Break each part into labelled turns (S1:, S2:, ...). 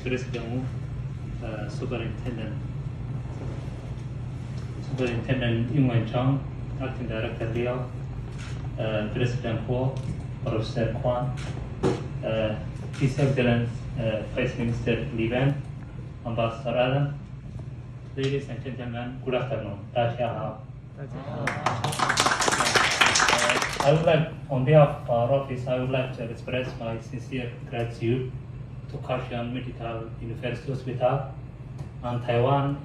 S1: President Wu, Superintendent Ying Wen-chong, Acting Director Liao, President Huo, Professor Kwan, His Excellency Vice Minister Li Wen, Ambassador Adam. Ladies and gentlemen, good afternoon. I would like, on behalf of our office, I would like to express my sincere gratitude to Kaohsiung Medical University Hospital and Taiwan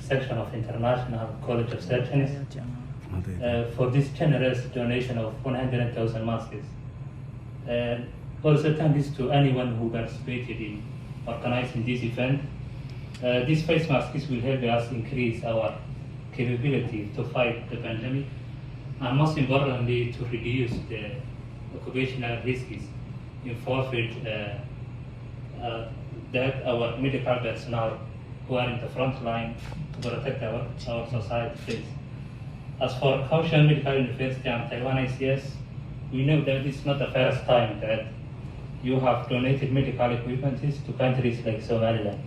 S1: section of International College of Surgeons for this generous donation of 100,000 masks. Also thanks to anyone who participated in organizing this event. These face masks will help us increase our capability to fight the pandemic, and most importantly, to reduce the occupational risks involved that our medical personnel who are in the front line to protect our society face. As for Kaohsiung Medical University and Taiwan ICS, we know that it's not the first time that you have donated medical equipment to countries like Somaliland.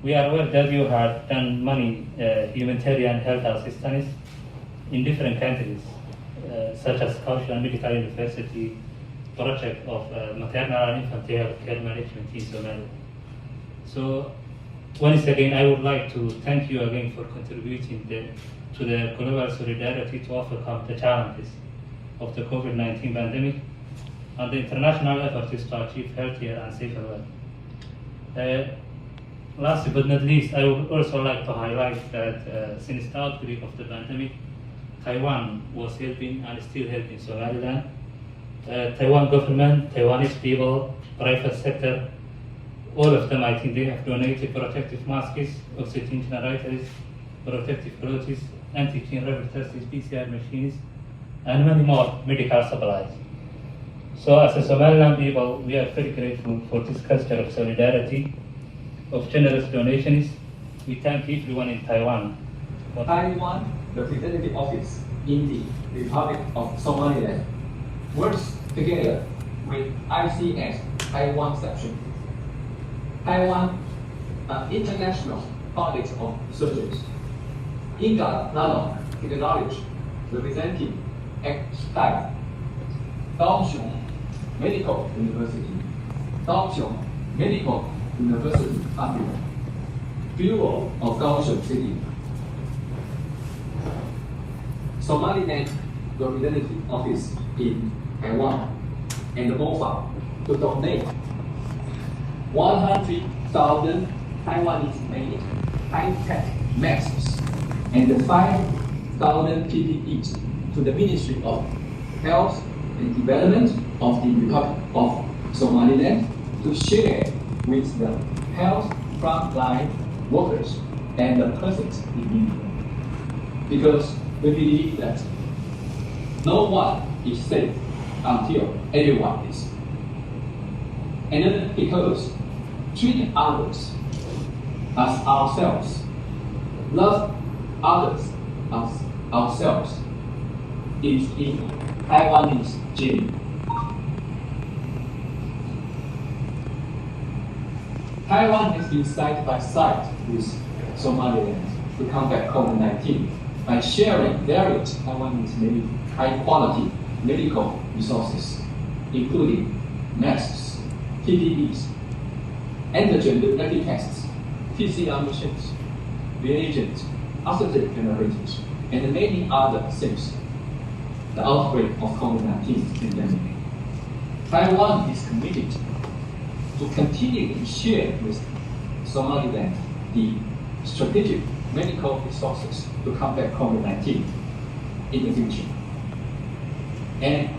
S1: We are aware that you have done many humanitarian health assistance in different countries, such as Kaohsiung Medical University project of maternal and infant health care management in Somalia. So once again, I would like to thank you again for contributing to the global solidarity to overcome the challenges of the COVID-19 pandemic and the international efforts to achieve healthier and safer world. Last but not least, I would also like to highlight that since the outbreak of the pandemic, Taiwan was helping and still helping Somaliland. Taiwan government, Taiwanese people, private sector, all of them, I think they have donated protective masks, oxygen generators, protective clothes, antigen rapid tests, PCR machines, and many more medical supplies. So as a Somaliland people, we are very grateful for this culture of solidarity, of generous donations. We thank everyone in Taiwan.
S2: Taiwan Representative Office in the Republic of Somaliland works together with ICS Taiwan section, Taiwan International College of Surgeons, INGA Nanotechnology Representative Expat, Kaohsiung Medical University, Kaohsiung Medical University Hospital, Bureau of Kaohsiung City, Somaliland Representative Office in Taiwan, and BOFA to donate 100,000 Taiwanese-made high-tech masks and 5,000 PPEs to the Ministry of Health and Development of the Republic of Somaliland to share with the health frontline workers and the persons in need. Because we believe that no one is safe until everyone is. And then because treating others as ourselves, love others as ourselves, is in Taiwanese gene. Taiwan has been side by side with Somaliland to combat COVID-19 by sharing various Taiwanese-made high-quality medical resources, including masks, PPEs, antigen rapid tests, PCR machines, reagents, oxygen generators, and many other things. The outbreak of COVID-19 pandemic. Taiwan is committed to continue to share with Somaliland the strategic medical resources to combat COVID-19 in the future. And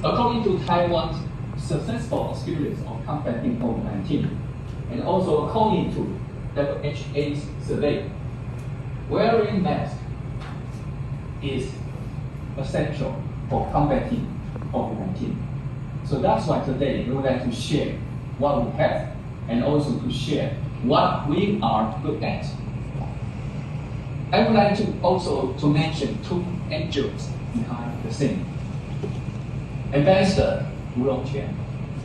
S2: according to Taiwan's successful experience of combating COVID-19, and also according to WHA's survey, wearing masks is essential for combating COVID-19. So that's why today we would like to share what we have and also to share what we are good at. I would like to also to mention two angels behind the scene. Ambassador Wu Rongquan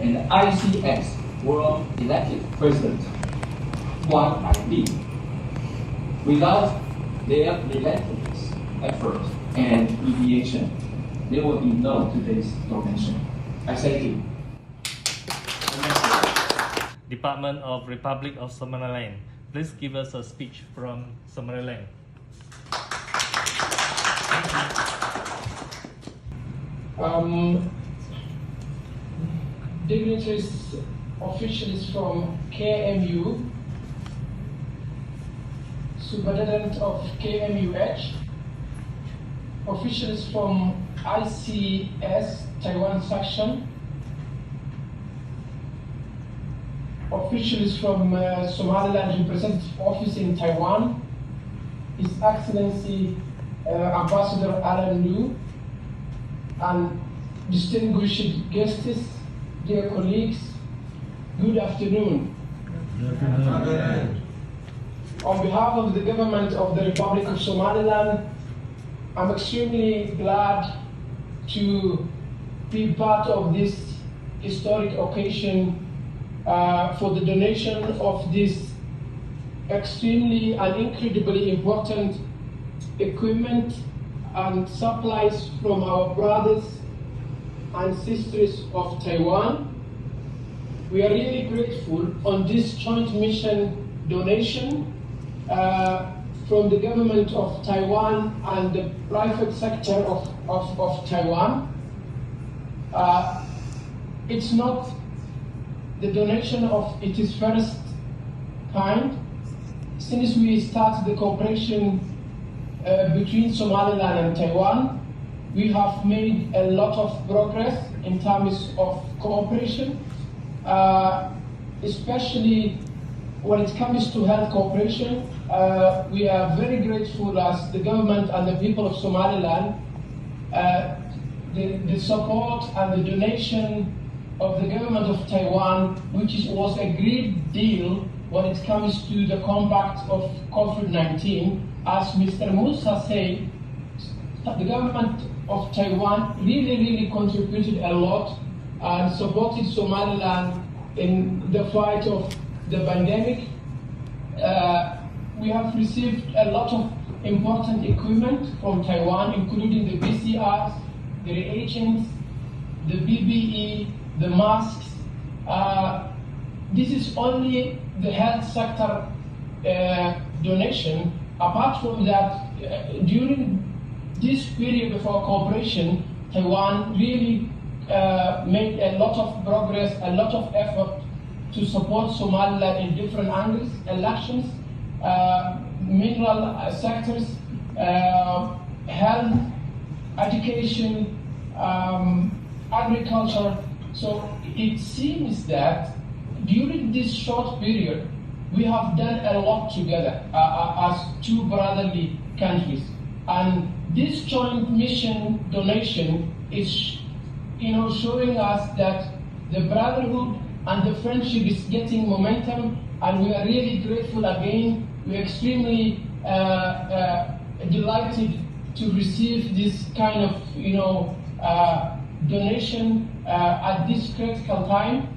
S2: and ICS were elected president while I lead. Without their relentless effort and mediation, there will be no today's donation. I thank you.
S3: Department of Republic of Somaliland, please give us a speech from Somaliland.
S4: Dignitaries, officials from KMU, Superintendent of KMUH, officials from ICS Taiwan section, officials from Somaliland Representative Office in Taiwan, His Excellency Ambassador Alan Liu, and distinguished guests, dear colleagues, good afternoon. On behalf of the government of the Republic of Somaliland, I'm extremely glad to be part of this historic occasion for the donation of this extremely and incredibly important equipment and supplies from our brothers and sisters of Taiwan. We are really grateful on this joint mission donation from the government of Taiwan and the private sector of Taiwan. It's not the donation of its first kind. Since we started the cooperation between Somaliland and Taiwan, we have made a lot of progress in terms of cooperation, especially when it comes to health cooperation. We are very grateful as the government and the people of Somaliland, the support and the donation of the government of Taiwan, which was a great deal when it comes to the combat of COVID-19. As Mr. Musa said, the government of Taiwan really contributed a lot and supported Somaliland in the fight of the pandemic. We have received a lot of important equipment from Taiwan, including the BCRs, the reagents, the BBE, the masks. This is only the health sector donation. Apart from that, during this period of our cooperation, Taiwan really made a lot of progress, a lot of effort to support Somaliland in different angles, elections, mineral sectors, health, education, agriculture. So it seems that during this short period, we have done a lot together as two brotherly countries. And this joint mission donation is, showing us that the brotherhood and the friendship is getting momentum, and we are really grateful again. We're extremely delighted to receive this kind of, donation at this critical time.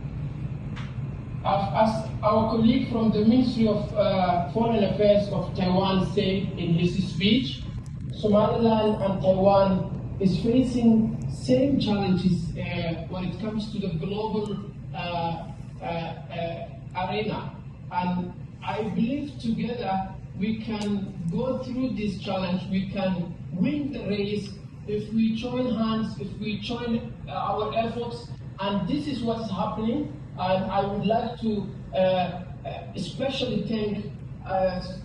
S4: As our colleague from the Ministry of Foreign Affairs of Taiwan said in his speech, Somaliland and Taiwan is facing same challenges when it comes to the global arena. And I believe together we can go through this challenge, we can win the race if we join hands, if we join our efforts, and this is what is happening. And I would like to especially thank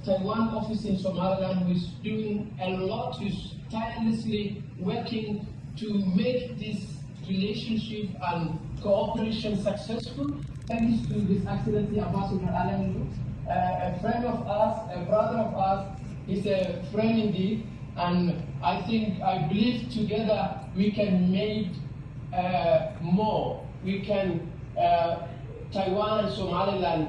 S4: Taiwan office in Somaliland, who is doing a lot, who is tirelessly working to make this relationship and cooperation successful. Thanks to His Excellency Ambassador Alan Liu, a friend of us, a brother of us. He's a friend indeed, and I believe together we can make more. We can, Taiwan and Somaliland.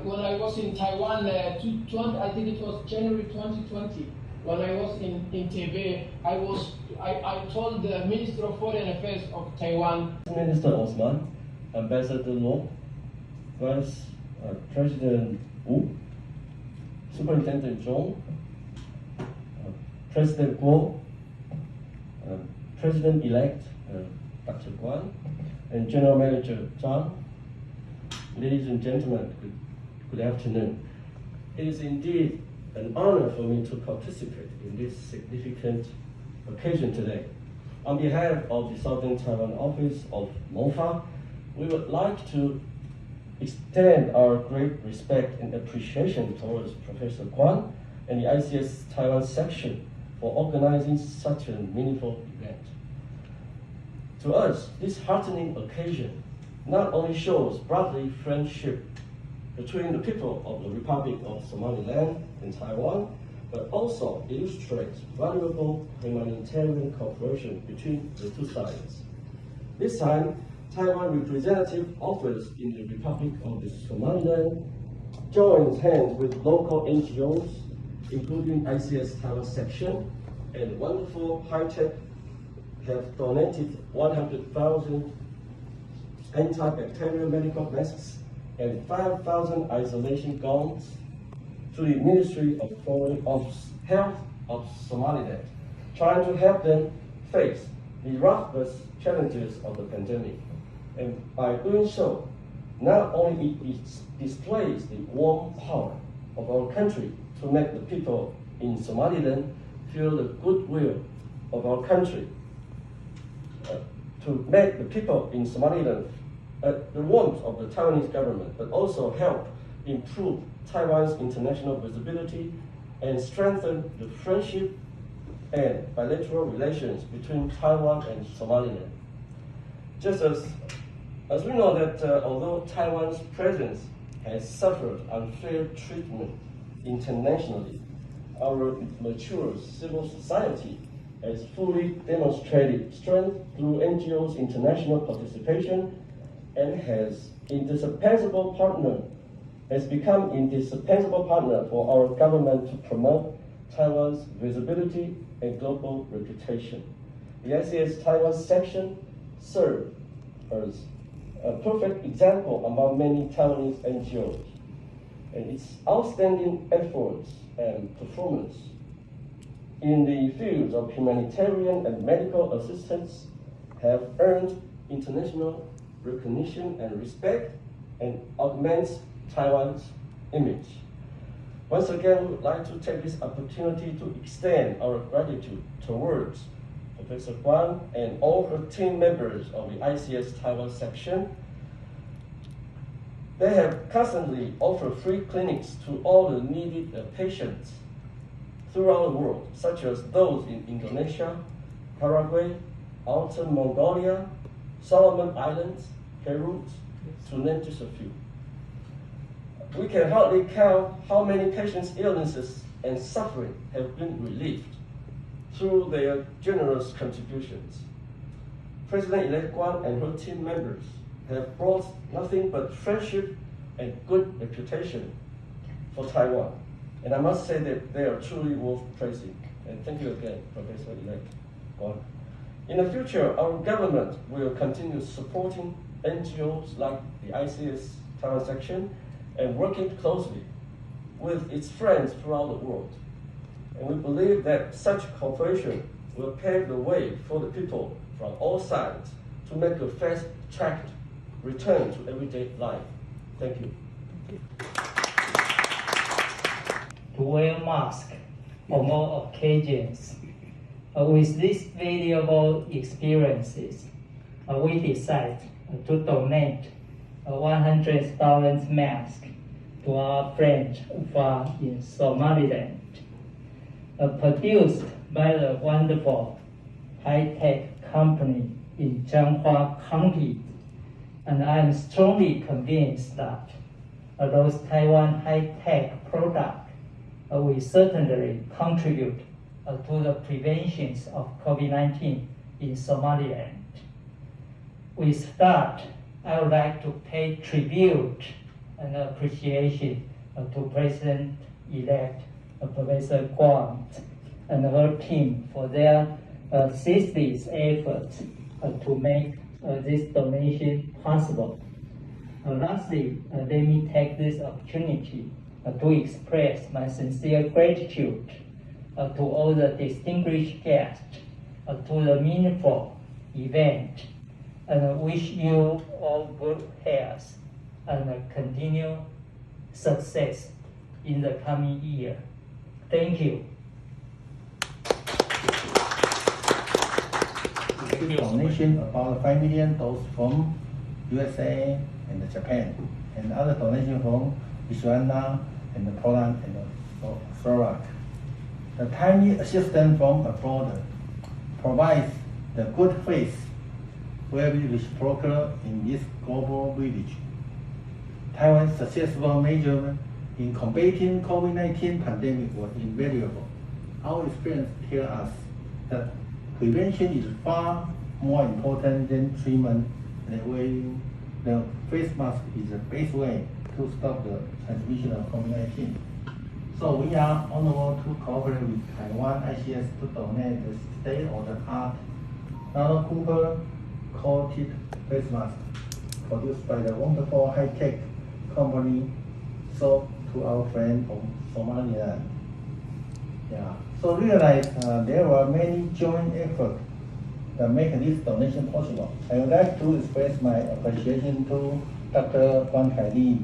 S4: When I was in Taiwan, I think it was January 2020, when I was in Taipei, I told the Minister of Foreign Affairs of Taiwan.
S5: Minister Osman, Ambassador Law, Vice President Wu, Superintendent Zhong, President Guo, President-elect Dr. Guan, and General Manager Zhang. Ladies and gentlemen, good afternoon. It is indeed an honor for me to participate in this significant occasion today. On behalf of the Southern Taiwan office of MOFA, we would like to extend our great respect and appreciation towards Professor Guan and the ICS Taiwan section for organizing such a meaningful event. To us, this heartening occasion not only shows brotherly friendship between the people of the Republic of Somaliland and Taiwan, but also illustrates valuable humanitarian cooperation between the two sides. This time, Taiwan representative office in the Republic of the Somaliland joins hands with local NGOs, including ICS Taiwan section and Wonderful High Tech, have donated 100,000 antibacterial medical masks and 5,000 isolation gowns to the Ministry of Health of Somaliland, trying to help them face the ruthless challenges of the pandemic. And by doing so, not only it displays the warm power of our country to make the people in Somaliland feel the goodwill of our country, to make the people in Somaliland the warmth of the Taiwanese government, but also help improve Taiwan's international visibility and strengthen the friendship and bilateral relations between Taiwan and Somaliland. Just as we know that although Taiwan's presence has suffered unfair treatment internationally, our mature civil society has fully demonstrated strength through NGOs' international participation and has become indispensable partner for our government to promote Taiwan's visibility and global reputation. The ICS Taiwan section served as a perfect example among many Taiwanese NGOs, and its outstanding efforts and performance in the fields of humanitarian and medical assistance have earned international recognition and respect and augments Taiwan's image. Once again, we would like to take this opportunity to extend our gratitude towards Professor Guan and all her team members of the ICS Taiwan section. They have constantly offered free clinics to all the needed patients throughout the world, such as those in Indonesia, Paraguay, Outer Mongolia, Solomon Islands, Peru, to name just a few. We can hardly count how many patients' illnesses and suffering have been relieved through their generous contributions. President-elect Guan and her team members have brought nothing but friendship and good reputation for Taiwan. And I must say that they are truly worth praising. And thank you again, Professor-elect Guan. In the future, our government will continue supporting NGOs like the ICS Taiwan section and working closely with its friends throughout the world. And we believe that such cooperation will pave the way for the people from all sides to make a fast-tracked return to everyday life. Thank you.
S6: To wear masks on all occasions. With these valuable experiences, we decided to donate 100,000 masks to our friends in Somaliland, produced by the wonderful high-tech company in Changhua County. And I'm strongly convinced that those Taiwan high-tech products will certainly contribute to the prevention of COVID-19 in Somaliland. With that, I would like to pay tribute and appreciation to President-elect Professor Guan and her team for their ceaseless efforts to make this donation possible. Lastly, let me take this opportunity to express my sincere gratitude to all the distinguished guests to the meaningful event, and wish you all good health and continued success in the coming year. Thank you.
S7: Donation about 5 million doses from USA and Japan, and other donation from Lithuania and Poland and Slovak. The timely assistance from abroad provides the good faith will be reciprocal in this global village. Taiwan's successful measures in combating COVID-19 pandemic was invaluable. Our experience tells us that prevention is far more important than treatment, and wearing the face mask is the best way to stop the transmission of COVID-19. So we are honored to cooperate with Taiwan ICS to donate the state-of-the-art nano Cooper coated face mask produced by the wonderful high-tech company sold to our friend from Somaliland. Yeah. So realize there were many joint efforts that make this donation possible. I would like to express my appreciation to Dr. Guan Kai Li,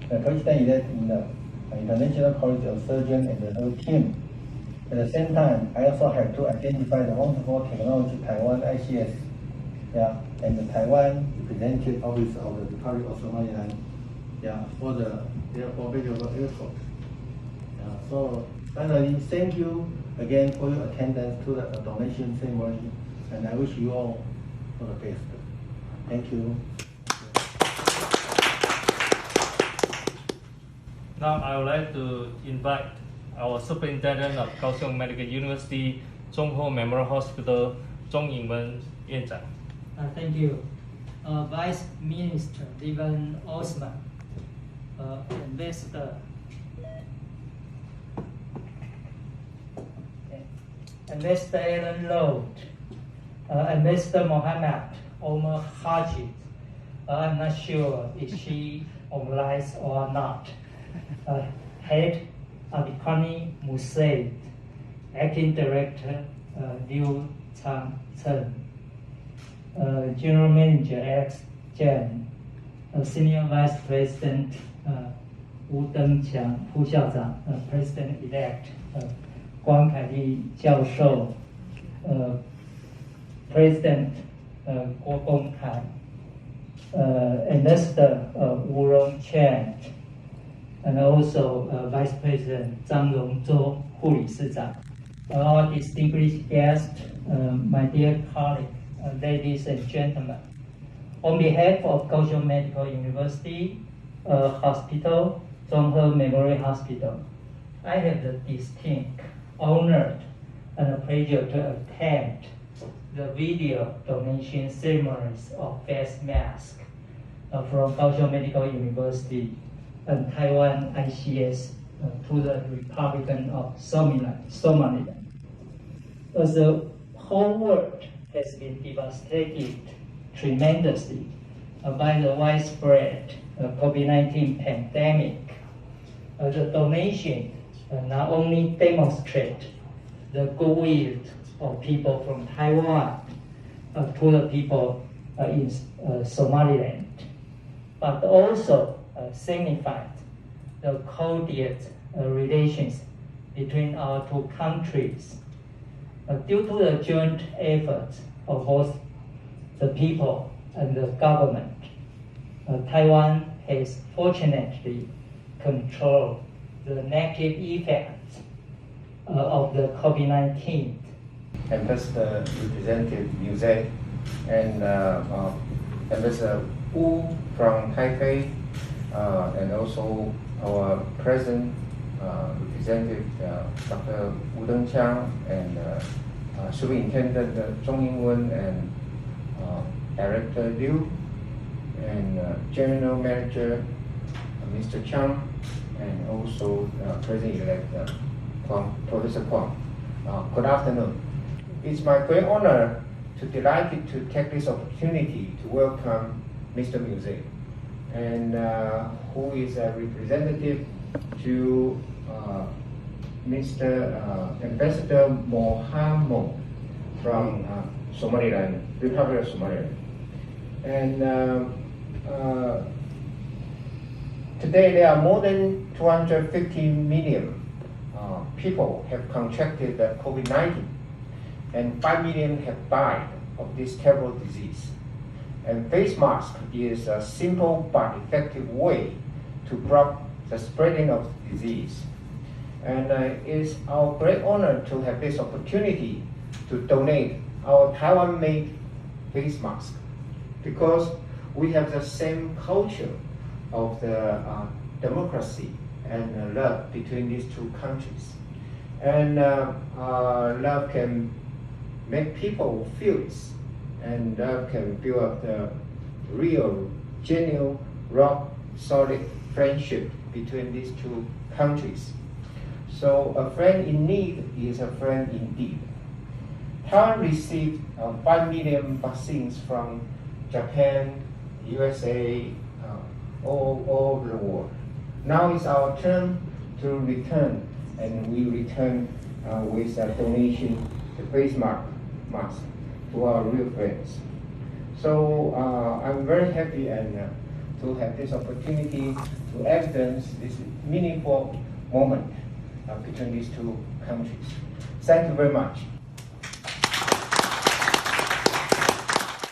S7: the president-elect in the International College of Surgeons and the whole team. At the same time, I also have to identify the wonderful technology Taiwan ICS, and the Taiwan Representative Office of the Republic of Somaliland, for their formidable effort. So finally, thank you again for your attendance to the donation ceremony, and I wish you all all the best. Thank you.
S3: Now I would like to invite our Superintendent of Kaohsiung Medical University Zhong Ho Memorial Hospital, Zhong Yingwen 院长.
S6: Thank you. Vice Minister Steven Osman, Ambassador, Ambassador Ellen Lode, Ambassador Mohammed Omar Haji. I'm not sure if she online or not. Head Abikani Musaid, Acting Director Liu Chang Chen, General Manager Alex Chen, Senior Vice President Wu Dengqiang, 副校长 President-elect 关凯丽教授 President 郭公凯 Ambassador Wu Rongchen, and also Vice President Zhang Rongzhou, 护理师长. All distinguished guests, my dear colleagues, ladies and gentlemen, on behalf of Kaohsiung Medical University Hospital, Zhonghe Memorial Hospital, I have the distinct honor and the pleasure to attend the video donation ceremonies of face masks from Kaohsiung Medical University and Taiwan ICS to the Republic of Somaliland. As the whole world has been devastated tremendously by the widespread COVID-19 pandemic, the donation not only demonstrate the goodwill of people from Taiwan to the people in Somaliland, but also signified the cordial relations between our two countries. Due to the joint efforts of both the people and the government, Taiwan has fortunately controlled the negative effects of the COVID-19.
S7: Ambassador Representative Liu Zhe and Ambassador Wu from Taipei, and also our President Representative Dr. Wu Dengqiang and Superintendent Zhong Yingwen and Director Liu and General Manager Mr. Chang, and also President-elect Professor Kwong. Good afternoon. It's my great honor
S8: delighted to take this opportunity to welcome Mr. Muse, and who is a representative to Mr. Ambassador Mohammed from Somaliland, Republic of Somaliland. And today there are more than 250 million people have contracted the COVID-19, and 5 million have died of this terrible disease. And face mask is a simple but effective way to block the spreading of the disease. And it's our great honor to have this opportunity to donate our Taiwan-made face mask, because we have the same culture of the democracy and love between these two countries. And love can make people feel it, and love can build up the real, genuine, rock solid friendship between these two countries. So a friend in need is a friend indeed. Taiwan received 5 million vaccines from Japan, USA, all over the world. Now it's our turn to return, and we return with a donation, the face mask to our real friends. So I'm very happy and to have this opportunity to evidence this meaningful moment between these two countries. Thank you very much.